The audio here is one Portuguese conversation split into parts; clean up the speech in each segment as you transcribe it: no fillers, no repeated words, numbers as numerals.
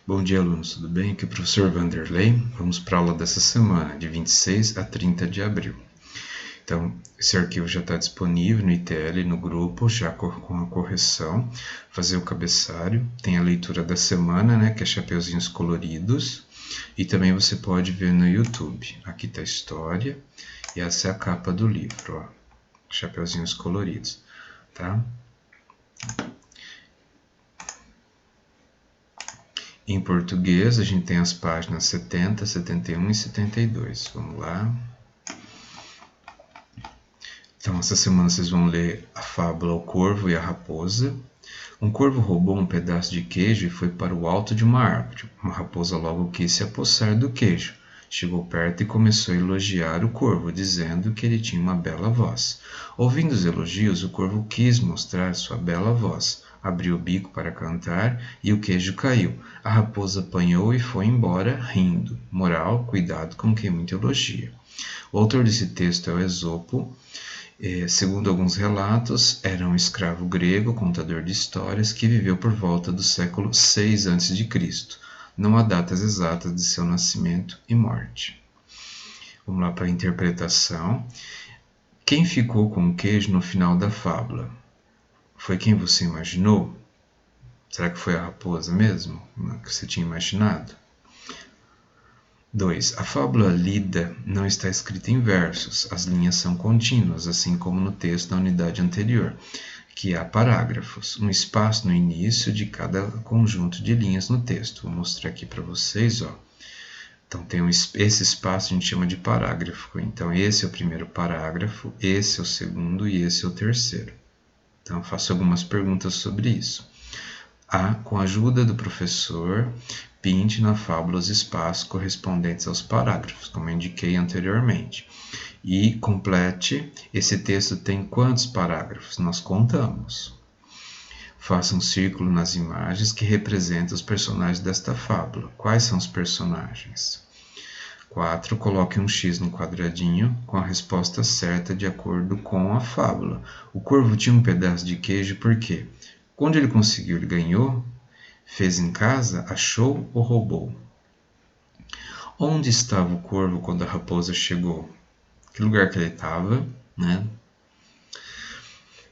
Bom dia, alunos, tudo bem? Aqui é o professor Vanderlei. Vamos para a aula dessa semana, de 26 a 30 de abril. Então, esse arquivo já está disponível no ITL, no grupo, já com a correção. Fazer o cabeçalho. Tem a leitura da semana, né, que é Chapeuzinhos Coloridos. E também você pode ver no YouTube. Aqui está a história e essa é a capa do livro, ó. Chapeuzinhos Coloridos, tá? Em português, a gente tem as páginas 70, 71 e 72. Vamos lá. Então, essa semana vocês vão ler a fábula O Corvo e a Raposa. Um corvo roubou um pedaço de queijo e foi para o alto de uma árvore. Uma raposa logo quis se apossar do queijo. Chegou perto e começou a elogiar o corvo, dizendo que ele tinha uma bela voz. Ouvindo os elogios, o corvo quis mostrar sua bela voz. Abriu o bico para cantar e o queijo caiu. A raposa apanhou e foi embora, rindo. Moral: cuidado com quem muito elogia. O autor desse texto é o Esopo. Segundo alguns relatos, era um escravo grego, contador de histórias, que viveu por volta do século 6 a.C. Não há datas exatas de seu nascimento e morte. Vamos lá para a interpretação. Quem ficou com o queijo no final da fábula? Foi quem você imaginou? Será que foi a raposa mesmo, que você tinha imaginado? 2. A fábula lida não está escrita em versos, as linhas são contínuas, assim como no texto da unidade anterior, que há parágrafos, um espaço no início de cada conjunto de linhas no texto. Vou mostrar aqui para vocês, ó. Então, esse espaço a gente chama de parágrafo. Então, esse é o primeiro parágrafo, esse é o segundo e esse é o terceiro. Então, eu faço algumas perguntas sobre isso. Com a ajuda do professor, pinte na fábula os espaços correspondentes aos parágrafos, como eu indiquei anteriormente. E complete. Esse texto tem quantos parágrafos? Nós contamos. Faça um círculo nas imagens que representam os personagens desta fábula. Quais são os personagens? 4. Coloque um X no quadradinho com a resposta certa de acordo com a fábula. O corvo tinha um pedaço de queijo por quê? Quando ele conseguiu, ele ganhou? Fez em casa? Achou ou roubou? Onde estava o corvo quando a raposa chegou? Que lugar que ele estava, né?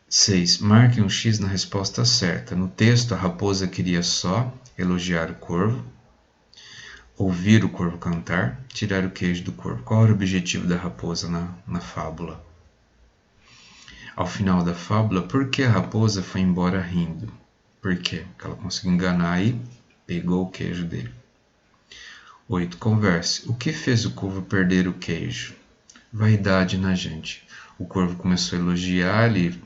6. Marque um X na resposta certa. No texto, a raposa queria só elogiar o corvo, ouvir o corvo cantar, tirar o queijo do corvo. Qual era o objetivo da raposa na fábula? Ao final da fábula, por que a raposa foi embora rindo? Por quê? Porque ela conseguiu enganar e pegou o queijo dele. 8. Converse. O que fez o corvo perder o queijo? Vaidade na gente. O corvo começou a elogiar ele,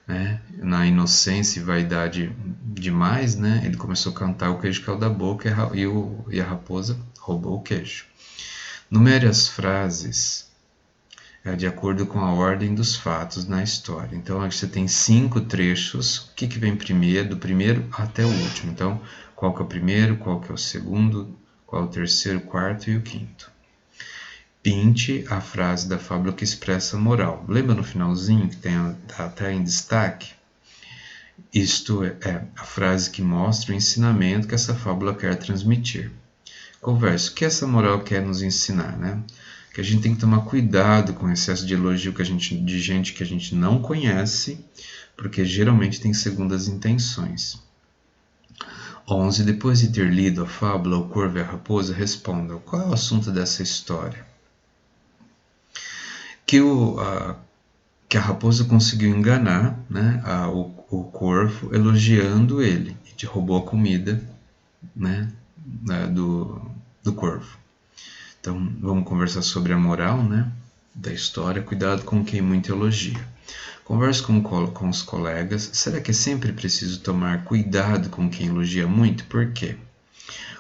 né, na inocência e vaidade demais, né? Ele começou a cantar, o queijo caiu da boca e a raposa roubou o queijo. Numere as frases de acordo com a ordem dos fatos na história. Então, aqui você tem 5 trechos. O que vem primeiro, do primeiro até o último. Então, qual que é o primeiro, qual que é o segundo, qual é o terceiro, o quarto e o quinto. Pinte a frase da fábula que expressa a moral. Lembra no finalzinho que tá até em destaque? Isto é a frase que mostra o ensinamento que essa fábula quer transmitir. Converse. O que essa moral quer nos ensinar, né? Que a gente tem que tomar cuidado com o excesso de elogio de gente que a gente não conhece, porque geralmente tem segundas intenções. 11. Depois de ter lido a fábula O Corvo e a Raposa, respondam: qual é o assunto dessa história? Que a raposa conseguiu enganar, né, o corvo, elogiando ele, e roubou a comida, né, do corvo. Então, vamos conversar sobre a moral, né, da história. Cuidado com quem muito elogia. Converse com os colegas. Será que é sempre preciso tomar cuidado com quem elogia muito? Por quê?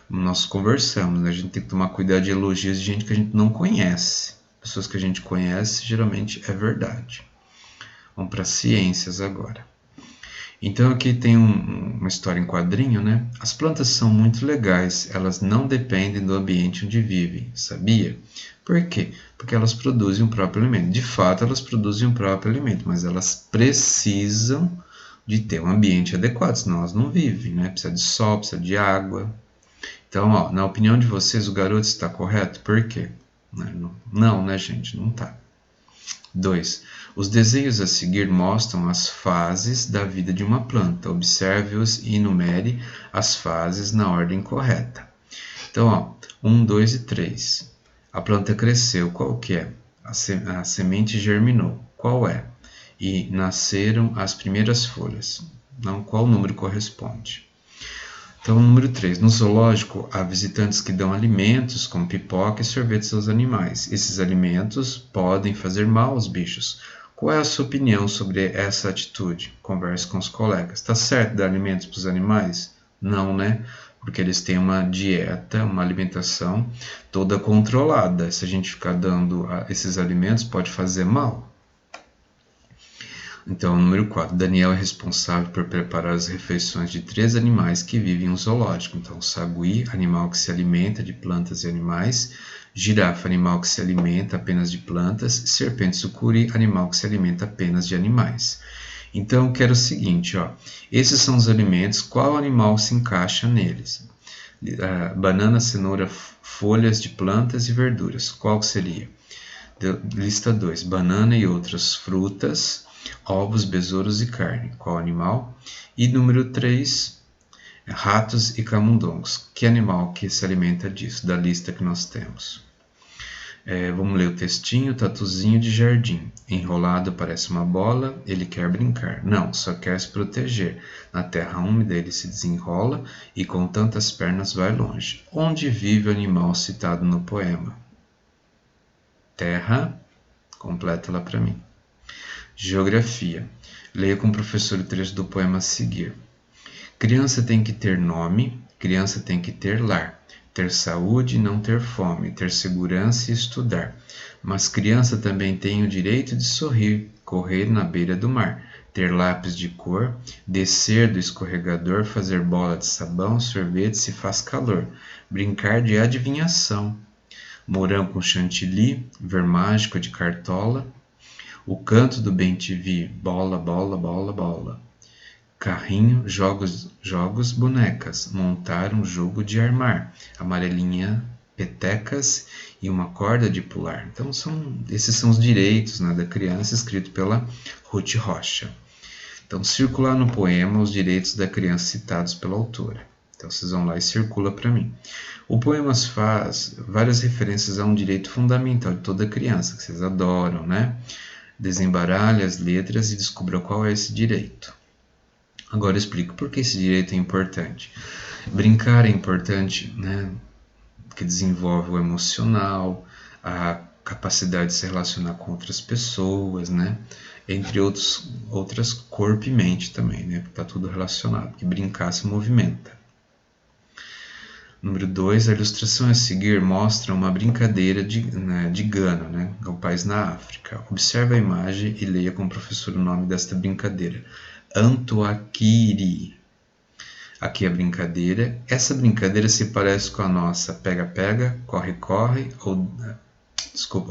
Nós conversamos, né? A gente tem que tomar cuidado de elogios de gente que a gente não conhece. Pessoas que a gente conhece, geralmente é verdade. Vamos para ciências agora. Então aqui tem uma história em quadrinho, né? As plantas são muito legais, elas não dependem do ambiente onde vivem, sabia? Por quê? Porque elas produzem o próprio alimento. De fato, elas produzem o próprio alimento, mas elas precisam de ter um ambiente adequado, senão elas não vivem, né? Precisa de sol, precisa de água. Então, ó, na opinião de vocês, o garoto está correto? Por quê? Não, né, gente? Não tá. 2. Os desenhos a seguir mostram as fases da vida de uma planta. Observe-os e enumere as fases na ordem correta. Então, ó, 1, 2 e 3. A planta cresceu, qual que é? A semente germinou, qual é? E nasceram as primeiras folhas. Não, qual número corresponde? Então, número 3. No zoológico, há visitantes que dão alimentos, como pipoca e sorvetes aos animais. Esses alimentos podem fazer mal aos bichos. Qual é a sua opinião sobre essa atitude? Converse com os colegas. Está certo dar alimentos para os animais? Não, né? Porque eles têm uma dieta, uma alimentação toda controlada. Se a gente ficar dando esses alimentos, pode fazer mal. Então, número 4. Daniel é responsável por preparar as refeições de 3 animais que vivem no zoológico. Então, sagui, animal que se alimenta de plantas e animais. Girafa, animal que se alimenta apenas de plantas. Serpente sucuri, animal que se alimenta apenas de animais. Então, eu quero o seguinte, ó. Esses são os alimentos, qual animal se encaixa neles? Banana, cenoura, folhas de plantas e verduras. Qual seria? Lista 2. Banana e outras frutas, ovos, besouros e carne. Qual animal? E número 3, ratos e camundongos. Que animal que se alimenta disso, da lista que nós temos? Vamos ler o textinho. Tatuzinho de jardim. Enrolado parece uma bola, ele quer brincar. Não, só quer se proteger. Na terra úmida ele se desenrola e com tantas pernas vai longe. Onde vive o animal citado no poema? Terra, completa lá para mim. Geografia. Leia com o professor o trecho do poema a seguir. Criança tem que ter nome, criança tem que ter lar, ter saúde e não ter fome, ter segurança e estudar. Mas criança também tem o direito de sorrir, correr na beira do mar, ter lápis de cor, descer do escorregador, fazer bola de sabão, sorvete se faz calor, brincar de adivinhação, morango com chantilly, ver mágico de cartola, o canto do bem-te-vi, bola, bola, bola, bola. Carrinho, jogos, bonecas, montar um jogo de armar, amarelinha, petecas e uma corda de pular. Então, esses são os direitos, né, da criança, escrito pela Ruth Rocha. Então, circular no poema os direitos da criança citados pela autora. Então, vocês vão lá e circula para mim. O poema faz várias referências a um direito fundamental de toda criança, que vocês adoram, né? Desembaralhe as letras e descubra qual é esse direito. Agora eu explico por que esse direito é importante. Brincar é importante, né? Que desenvolve o emocional, a capacidade de se relacionar com outras pessoas, né? Entre outras, corpo e mente também, né? Porque está tudo relacionado, porque brincar se movimenta. Número 2, a ilustração a seguir mostra uma brincadeira de Gana, né? É um país na África. Observe a imagem e leia com o professor o nome desta brincadeira. Antoakiri. Aqui é a brincadeira. Essa brincadeira se parece com a nossa pega-pega, corre-corre,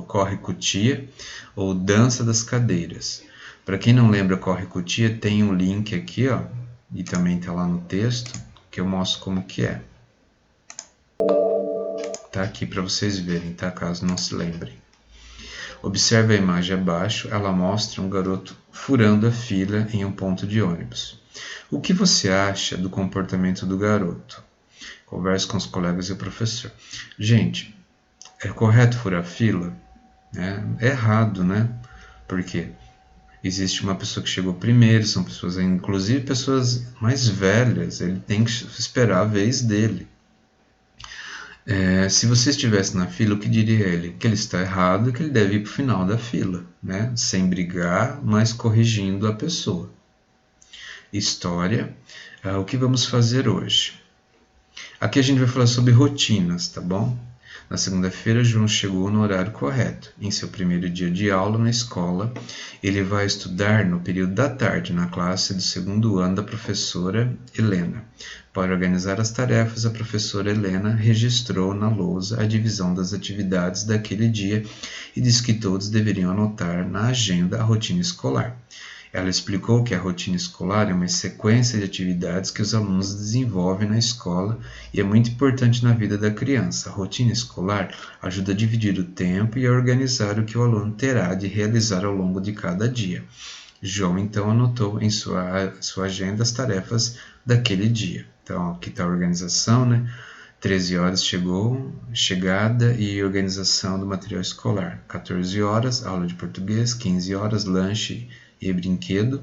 corre-cutia, ou dança das cadeiras. Para quem não lembra corre-cutia, tem um link aqui, ó, e também está lá no texto, que eu mostro como que é. Tá aqui para vocês verem, tá? Caso não se lembrem. Observe a imagem abaixo, ela mostra um garoto furando a fila em um ponto de ônibus. O que você acha do comportamento do garoto? Converse com os colegas e o professor. Gente, é correto furar a fila? É errado, né? Porque existe uma pessoa que chegou primeiro, são pessoas, inclusive pessoas mais velhas, ele tem que esperar a vez dele. Se você estivesse na fila, o que diria ele? Que ele está errado e que ele deve ir para o final da fila, né? Sem brigar, mas corrigindo a pessoa. História, o que vamos fazer hoje? Aqui a gente vai falar sobre rotinas, tá bom? Na segunda-feira, João chegou no horário correto. Em seu primeiro dia de aula na escola, ele vai estudar no período da tarde, na classe do segundo ano da professora Helena. Para organizar as tarefas, a professora Helena registrou na lousa a divisão das atividades daquele dia e disse que todos deveriam anotar na agenda a rotina escolar. Ela explicou que a rotina escolar é uma sequência de atividades que os alunos desenvolvem na escola e é muito importante na vida da criança. A rotina escolar ajuda a dividir o tempo e a organizar o que o aluno terá de realizar ao longo de cada dia. João então anotou em sua agenda as tarefas daquele dia. Então, aqui está a organização, né? 13 horas chegada e organização do material escolar. 14 horas, aula de português. 15 horas, lanche e brinquedo.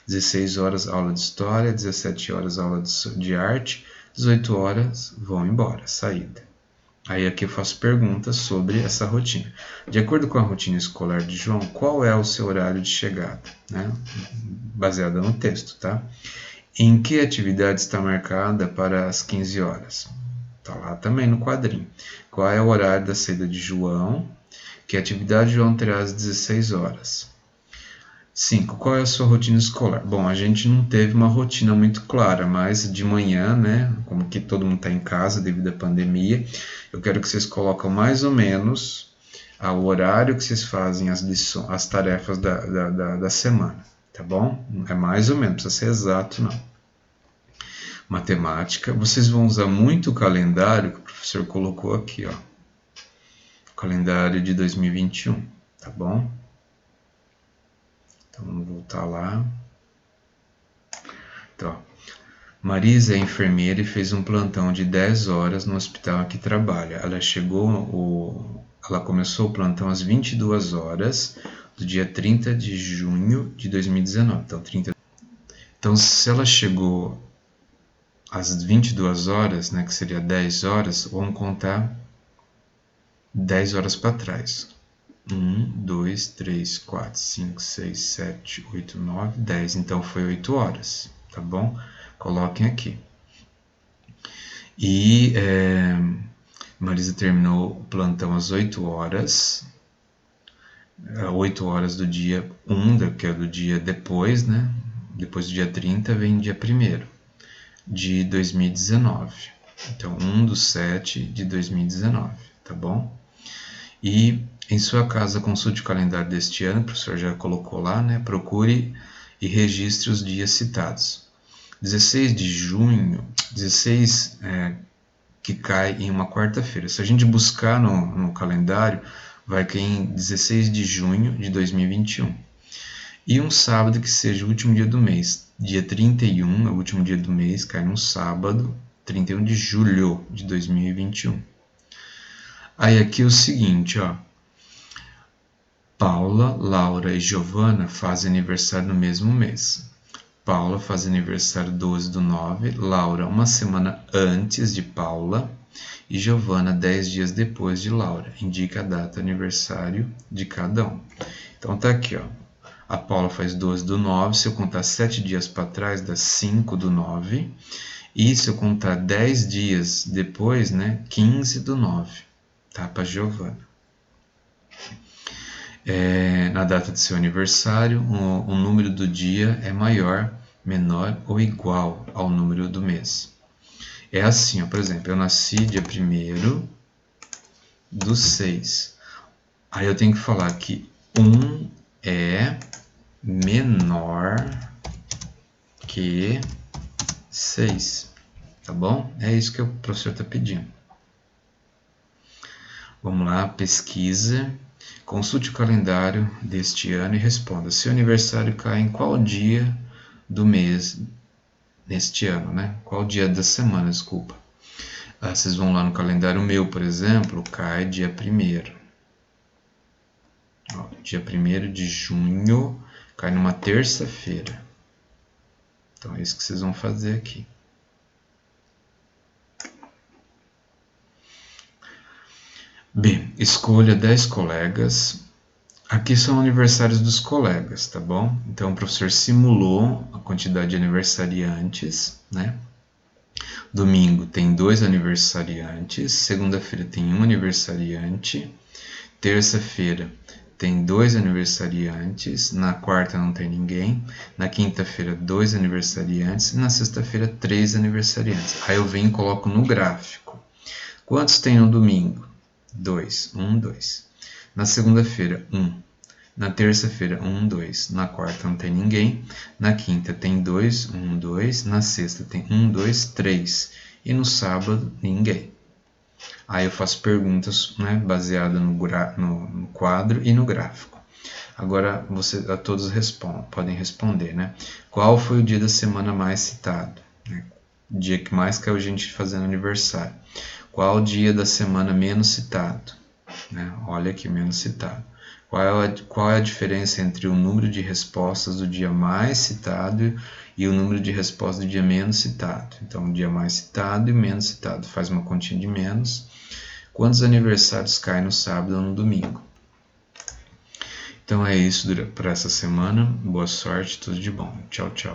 16 horas, aula de história. 17 horas, aula de arte. 18 horas, vão embora, saída. Aí aqui eu faço perguntas sobre essa rotina. De acordo com a rotina escolar de João, qual é o seu horário de chegada? Né? Baseada no texto, tá? Em que atividade está marcada para as 15 horas? Está lá também no quadrinho. Qual é o horário da saída de João? Que atividade João terá às 16 horas? 5. Qual é a sua rotina escolar? Bom, a gente não teve uma rotina muito clara, mas de manhã, né, como que todo mundo está em casa devido à pandemia, eu quero que vocês colocam mais ou menos o horário que vocês fazem as tarefas da semana, tá bom? É mais ou menos, não precisa ser exato não. Matemática, vocês vão usar muito o calendário que o professor colocou aqui, ó. O calendário de 2021, tá bom? Então, vamos voltar lá. Então, Marisa é enfermeira e fez um plantão de 10 horas no hospital que trabalha. Ela começou o plantão às 22 horas do dia 30 de junho de 2019. Então, se ela chegou às 22 horas, né, que seria 10 horas, vamos contar 10 horas para trás. 1, 2, 3, 4, 5, 6, 7, 8, 9, 10. Então foi 8 horas, tá bom? Coloquem aqui. E Marisa terminou o plantão às 8 horas. 8 horas do dia 1, que é do dia depois, né? Depois do dia 30 vem dia 1º de 2019. Então, 1/7 de 2019, tá bom? E em sua casa, consulte o calendário deste ano, o professor já colocou lá, né? Procure e registre os dias citados. 16 de junho, 16 que cai em uma quarta-feira. Se a gente buscar no calendário, vai cair em 16 de junho de 2021. E um sábado que seja o último dia do mês. Dia 31 é o último dia do mês, cai num sábado, 31 de julho de 2021. Aí aqui é o seguinte, ó. Paula, Laura e Giovana fazem aniversário no mesmo mês. Paula faz aniversário 12/9, Laura uma semana antes de Paula e Giovana 10 dias depois de Laura. Indica a data do aniversário de cada um. Então tá aqui, ó. A Paula faz 12/9, se eu contar 7 dias para trás, dá 5/9. E se eu contar 10 dias depois, né, 15/9, tá? Para Giovana. Na data de seu aniversário, o número do dia é maior, menor ou igual ao número do mês. É assim, ó, por exemplo, eu nasci dia 1/6. Aí eu tenho que falar que 1 é menor que 6, tá bom? É isso que o professor está pedindo. Vamos lá, pesquisa. Consulte o calendário deste ano e responda. Seu aniversário cai em qual dia do mês neste ano, né? Qual dia da semana, desculpa. Vocês vão lá no calendário meu, por exemplo, cai dia 1º. Dia 1º de junho, cai numa terça-feira. Então é isso que vocês vão fazer aqui. B. Escolha 10 colegas. Aqui são aniversários dos colegas, tá bom? Então o professor simulou a quantidade de aniversariantes, né? Domingo tem 2 aniversariantes, segunda-feira tem 1 aniversariante, terça-feira tem 2 aniversariantes, na quarta não tem ninguém, na quinta-feira 2 aniversariantes e na sexta-feira 3 aniversariantes. Aí eu venho e coloco no gráfico. Quantos tem no domingo? 2. 1, 2. Na segunda-feira, 1. Na terça-feira, 1, 2. Na quarta não tem ninguém. Na quinta tem 2, 1, 2. Na sexta tem 1, 2, 3. E no sábado, ninguém. Aí eu faço perguntas, né, baseadas no quadro e no gráfico. Agora todos podem responder, né? Qual foi o dia da semana mais citado? O dia que mais caiu gente fazendo aniversário. Qual o dia da semana menos citado? Né? Olha aqui, menos citado. Qual é a diferença entre o número de respostas do dia mais citado e o número de respostas do dia menos citado? Então, o dia mais citado e menos citado. Faz uma continha de menos. Quantos aniversários caem no sábado ou no domingo? Então é isso para essa semana. Boa sorte, tudo de bom. Tchau, tchau.